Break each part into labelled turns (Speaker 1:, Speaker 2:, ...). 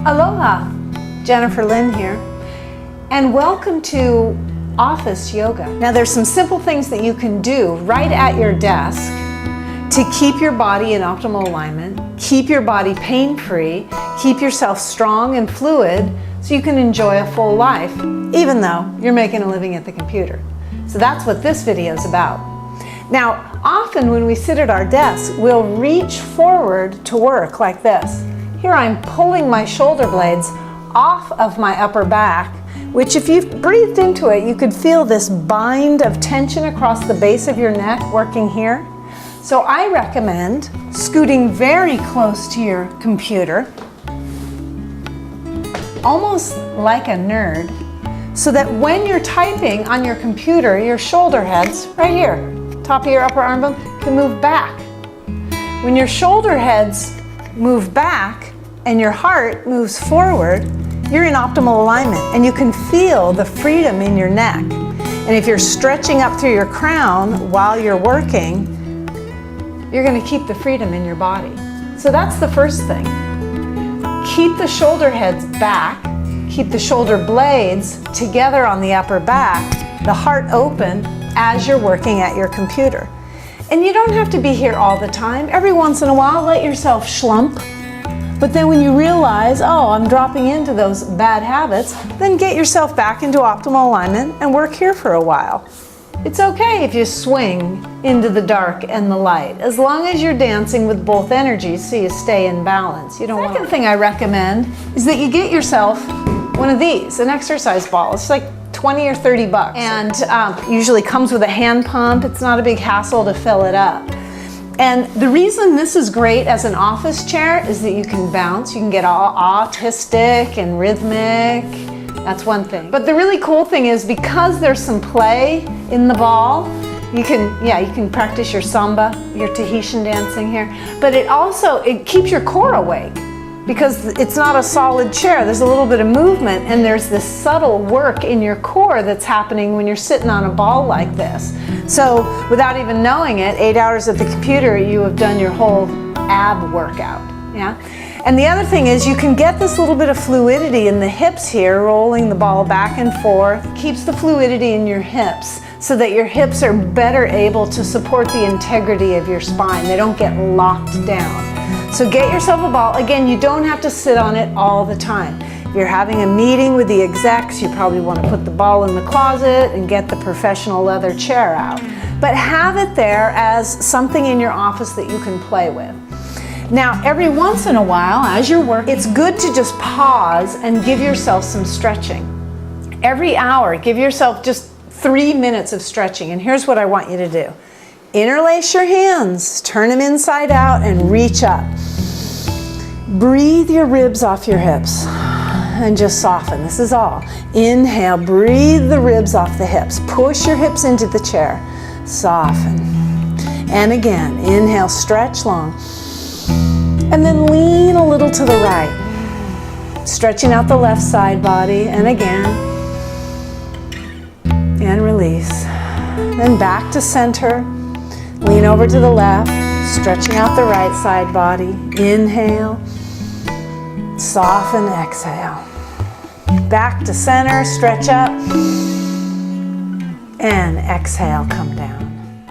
Speaker 1: Aloha, Jennifer Lynn here, and welcome to Office Yoga. Now there's some simple things that you can do right at your desk to keep your body in optimal alignment, keep your body pain-free, keep yourself strong and fluid so you can enjoy a full life, even though you're making a living at the computer. So that's what this video is about. Now, often when we sit at our desk, we'll reach forward to work like this. Here I'm pulling my shoulder blades off of my upper back, which if you've breathed into it, you could feel this bind of tension across the base of your neck working here. So I recommend scooting very close to your computer, almost like a nerd, so that when you're typing on your computer, your shoulder heads, right here, top of your upper arm bone, can move back. When your shoulder heads move back and your heart moves forward, you're in optimal alignment and you can feel the freedom in your neck. And if you're stretching up through your crown while you're working, you're going to keep the freedom in your body. So that's the first thing. Keep the shoulder heads back, keep the shoulder blades together on the upper back, the heart open as you're working at your computer. And you don't have to be here all the time. Every once in a while, let yourself slump. But then when you realize, oh, I'm dropping into those bad habits, then get yourself back into optimal alignment and work here for a while. It's okay if you swing into the dark and the light, as long as you're dancing with both energies so you stay in balance. You don't want. Second thing I recommend is that you get yourself one of these, an exercise ball. It's like 20 or 30 bucks, and usually comes with a hand pump. It's not a big hassle to fill it up. And the reason this is great as an office chair is that you can bounce, you can get all autistic and rhythmic. That's one thing. But the really cool thing is because there's some play in the ball, you can practice your samba, your Tahitian dancing here, but it keeps your core awake because it's not a solid chair. There's a little bit of movement and there's this subtle work in your core that's happening when you're sitting on a ball like this. So without even knowing it, 8 hours at the computer, you have done your whole ab workout. Yeah. And the other thing is you can get this little bit of fluidity in the hips here, rolling the ball back and forth, keeps the fluidity in your hips so that your hips are better able to support the integrity of your spine. They don't get locked down. So get yourself a ball. Again, you don't have to sit on it all the time. If you're having a meeting with the execs, you probably want to put the ball in the closet and get the professional leather chair out. But have it there as something in your office that you can play with. Now, every once in a while, as you're working, it's good to just pause and give yourself some stretching. Every hour, give yourself just 3 minutes of stretching. And here's what I want you to do. Interlace your hands, turn them inside out, and reach up. Breathe your ribs off your hips and just soften. This is all. Inhale, breathe the ribs off the hips. Push your hips into the chair. Soften. And again, inhale, stretch long. And then lean a little to the right. Stretching out the left side body, and again. And release. Then back to center. Lean over to the left, stretching out the right side body. Inhale, soften, exhale. Back to center, stretch up, and exhale, come down.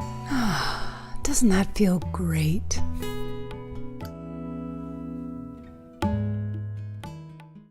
Speaker 1: Doesn't that feel great?